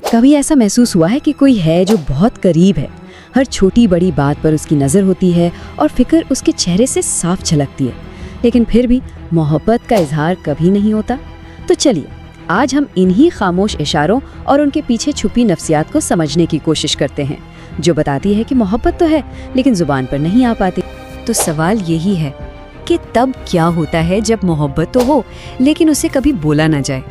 कभी ऐसा महसूस हुआ है कि कोई है जो बहुत करीब है, हर छोटी बड़ी बात पर उसकी नज़र होती है और फिक्र उसके चेहरे से साफ झलकती है, लेकिन फिर भी मोहब्बत का इजहार कभी नहीं होता? तो चलिए आज हम इन्हीं खामोश इशारों और उनके पीछे छुपी नफ्सियात को समझने की कोशिश करते हैं, जो बताती है कि मोहब्बत तो है लेकिन जुबान पर नहीं आ पाती। तो सवाल यही है कि तब क्या होता है जब मोहब्बत तो हो लेकिन उसे कभी बोला ना जाए।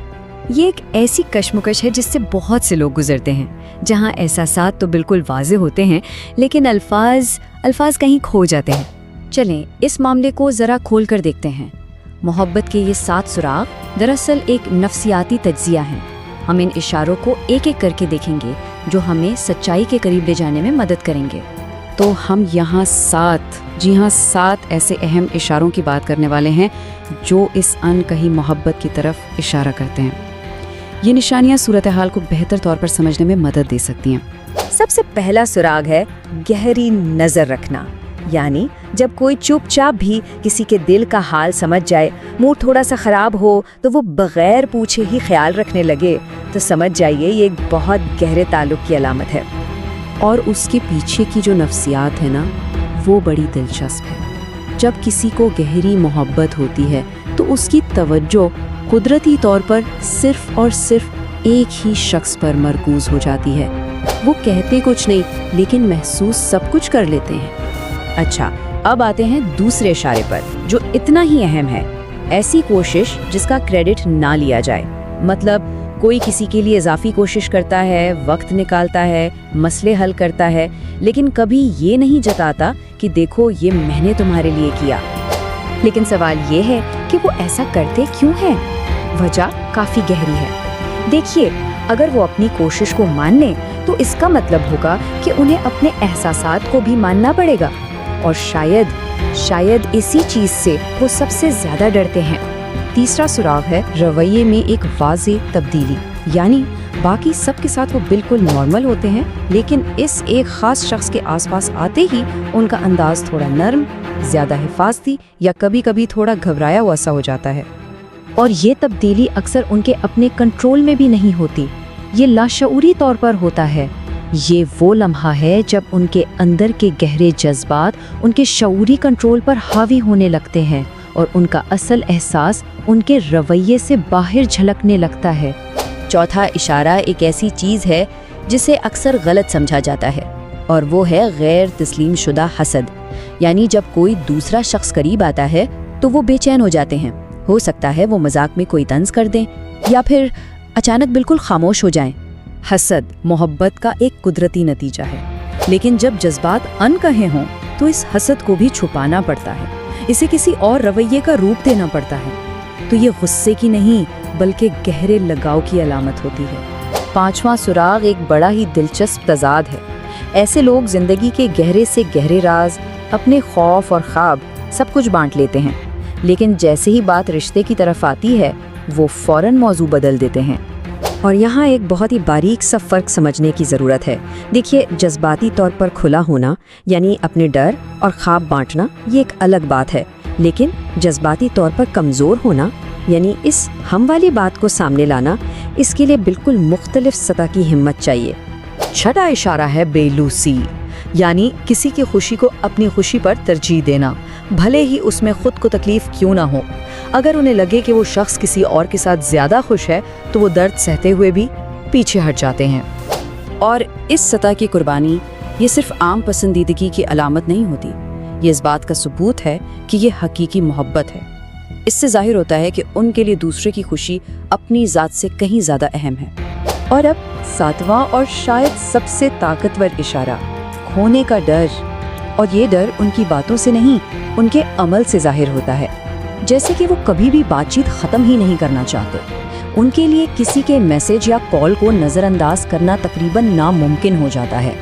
ये एक ऐसी कश्मकश है जिससे बहुत से लोग गुजरते हैं, जहाँ एहसासात तो बिल्कुल वाज़े होते हैं लेकिन अल्फाज कहीं खो जाते हैं। चलें इस मामले को ज़रा खोल कर देखते हैं। मोहब्बत के ये 7 सुराग दरअसल एक नफ्सियाती तज्जिया हैं। हम इन इशारों को एक एक करके देखेंगे जो हमें सच्चाई के करीब ले जाने में मदद करेंगे। तो हम यहाँ 7 ऐसे अहम इशारों की बात करने वाले हैं जो इस अनकही मोहब्बत की तरफ इशारा करते हैं। ये निशानियाँ सूरत हाल को बेहतर तौर पर समझने में मदद दे सकती हैं। सबसे पहला सुराग है गहरी नज़र रखना, यानी जब कोई चुपचाप भी किसी के दिल का हाल समझ जाए, मूड थोड़ा सा ख़राब हो तो वो बग़ैर पूछे ही ख्याल रखने लगे, तो समझ जाइए ये एक बहुत गहरे ताल्लुक़ की अलामत है। और उसके पीछे की जो नफ्सियात है ना, वो बड़ी दिलचस्प है। जब किसी को गहरी मोहब्बत होती है तो उसकी तवज्जो कुदरती तौर पर सिर्फ और सिर्फ एक ही शख्स पर मरकूज हो जाती है। वो कहते कुछ नहीं लेकिन महसूस सब कुछ कर लेते हैं। अच्छा, अब आते हैं दूसरे इशारे पर जो इतना ही अहम है। ऐसी कोशिश जिसका क्रेडिट ना लिया जाए, मतलब कोई किसी के लिए इजाफी कोशिश करता है, वक्त निकालता है, मसले हल करता है, लेकिन कभी ये नहीं जताता कि देखो ये मैंने तुम्हारे लिए किया। लेकिन सवाल ये है कि वो ऐसा करते क्यों हैं? वजह काफ़ी गहरी है। देखिए, अगर वो अपनी कोशिश को मान लें तो इसका मतलब होगा कि उन्हें अपने एहसासात को भी मानना पड़ेगा, और शायद इसी चीज़ से वो सबसे ज़्यादा डरते हैं। तीसरा सुराग है रवैये में एक वाज़ेह तब्दीली, यानी बाकी सब के साथ वो बिल्कुल नॉर्मल होते हैं लेकिन इस एक ख़ास शख्स के आसपास आते ही उनका अंदाज थोड़ा नर्म, ज़्यादा हिफाजती या कभी कभी थोड़ा घबराया हुआ सा हो जाता है। और ये तब्दीली अक्सर उनके अपने कंट्रोल में भी नहीं होती, ये लाशऊरी तौर पर होता है। ये वो लम्हा है जब उनके अंदर के गहरे जज्बात उनके शऊरी कंट्रोल पर हावी होने लगते हैं और उनका असल एहसास उनके रवैये से बाहर झलकने लगता है। चौथा इशारा एक ऐसी चीज़ है जिसे अक्सर गलत समझा जाता है, और वो है गैर तस्लीम शुदा हसद, यानी जब कोई दूसरा शख्स करीब आता है तो वो बेचैन हो जाते हैं। हो सकता है वो मजाक में कोई तंज कर दें या फिर अचानक बिल्कुल खामोश हो जाएं। हसद मोहब्बत का एक कुदरती नतीजा है, लेकिन जब जज्बात अनकहे हों तो इस हसद को भी छुपाना पड़ता है, इसे किसी और रवैये का रूप देना पड़ता है। तो ये गुस्से की नहीं बल्कि गहरे लगाव की अलामत होती है। 5वां सुराग एक बड़ा ही दिलचस्प तजाद है। ऐसे लोग जिंदगी के गहरे से गहरे राज, अपने खौफ और ख्वाब सब कुछ बांट लेते हैं, लेकिन जैसे ही बात रिश्ते की तरफ आती है वो फौरन मौजू बदल देते हैं। और यहाँ एक बहुत ही बारीक सा फ़र्क समझने की ज़रूरत है। देखिए, जज्बाती तौर पर खुला होना यानी अपने डर और ख्वाब बांटना, ये एक अलग बात है, लेकिन जज्बाती तौर पर कमज़ोर होना यानी इस हम वाली बात को सामने लाना, इसके लिए बिल्कुल मुख्तलिफ सतह की हिम्मत चाहिए। छठा इशारा है बेलूसी, यानी किसी की खुशी को अपनी खुशी पर तरजीह देना, भले ही उसमें खुद को तकलीफ क्यों ना हो। अगर उन्हें लगे कि वो शख्स किसी और के साथ ज़्यादा खुश है तो वो दर्द सहते हुए भी पीछे हट जाते हैं। और इस सतह की कुर्बानी ये सिर्फ आम पसंदीदगी की अलामत नहीं होती, ये इस बात का सबूत है कि ये हकीकी मोहब्बत है। इससे जाहिर होता है कि उनके लिए दूसरे की खुशी अपनी ज़ात से कहीं ज़्यादा अहम है। और अब 7वां और शायद सबसे ताकतवर इशारा, खोने का डर। और ये डर उनकी बातों से नहीं, उनके अमल से जाहिर होता है। जैसे कि वो कभी भी बातचीत ख़त्म ही नहीं करना चाहते। उनके लिए किसी के मैसेज या कॉल को नज़रअंदाज करना तकरीबन नामुमकिन हो जाता है,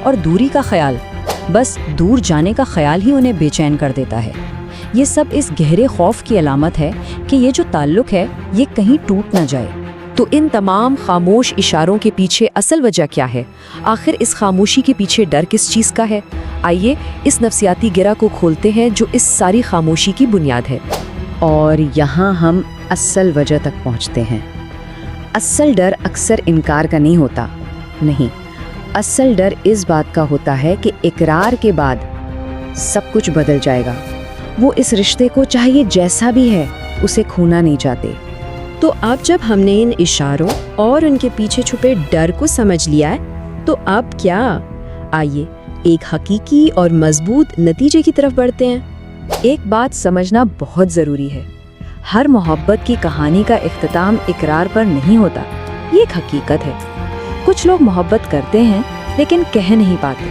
और दूरी का ख्याल, बस दूर जाने का ख्याल ही उन्हें बेचैन कर देता है। ये सब इस गहरे खौफ की अलामत है कि ये जो ताल्लुक़ है ये कहीं टूट ना जाए। तो इन तमाम खामोश इशारों के पीछे असल वजह क्या है? आखिर इस खामोशी के पीछे डर किस चीज़ का है? आइए इस नफ्सियाती गिरा को खोलते हैं जो इस सारी खामोशी की बुनियाद है। और यहाँ हम असल वजह तक पहुँचते हैं। असल डर अक्सर इनकार का नहीं होता, نہیں، اصل ڈر اس بات کا ہوتا ہے کہ اقرار کے بعد سب کچھ بدل جائے گا۔ وہ اس رشتے کو چاہیے جیسا بھی ہے اسے کھونا نہیں چاہتے۔ تو اب جب ہم نے ان اشاروں اور ان کے پیچھے چھپے ڈر کو سمجھ لیا ہے تو اب کیا؟ آئیے ایک حقیقی اور مضبوط نتیجے کی طرف بڑھتے ہیں۔ ایک بات سمجھنا بہت ضروری ہے، ہر محبت کی کہانی کا اختتام اقرار پر نہیں ہوتا، یہ ایک حقیقت ہے۔ کچھ لوگ محبت کرتے ہیں لیکن کہہ نہیں پاتے،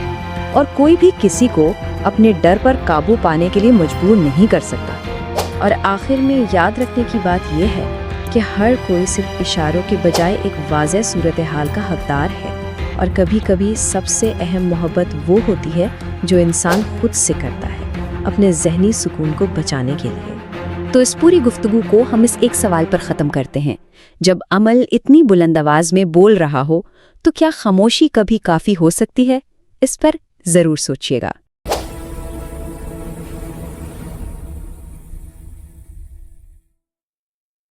اور کوئی بھی کسی کو اپنے ڈر پر قابو پانے کے لیے مجبور نہیں کر سکتا۔ اور آخر میں یاد رکھنے کی بات یہ ہے کہ ہر کوئی صرف اشاروں کے بجائے ایک واضح صورتحال کا حقدار ہے، اور کبھی کبھی سب سے اہم محبت وہ ہوتی ہے جو انسان خود سے کرتا ہے، اپنے ذہنی سکون کو بچانے کے لیے۔ تو اس پوری گفتگو کو ہم اس ایک سوال پر ختم کرتے ہیں، جب عمل اتنی بلند آواز میں بول رہا ہو تو کیا خاموشی کبھی کافی ہو سکتی ہے؟ اس پر ضرور سوچیے گا۔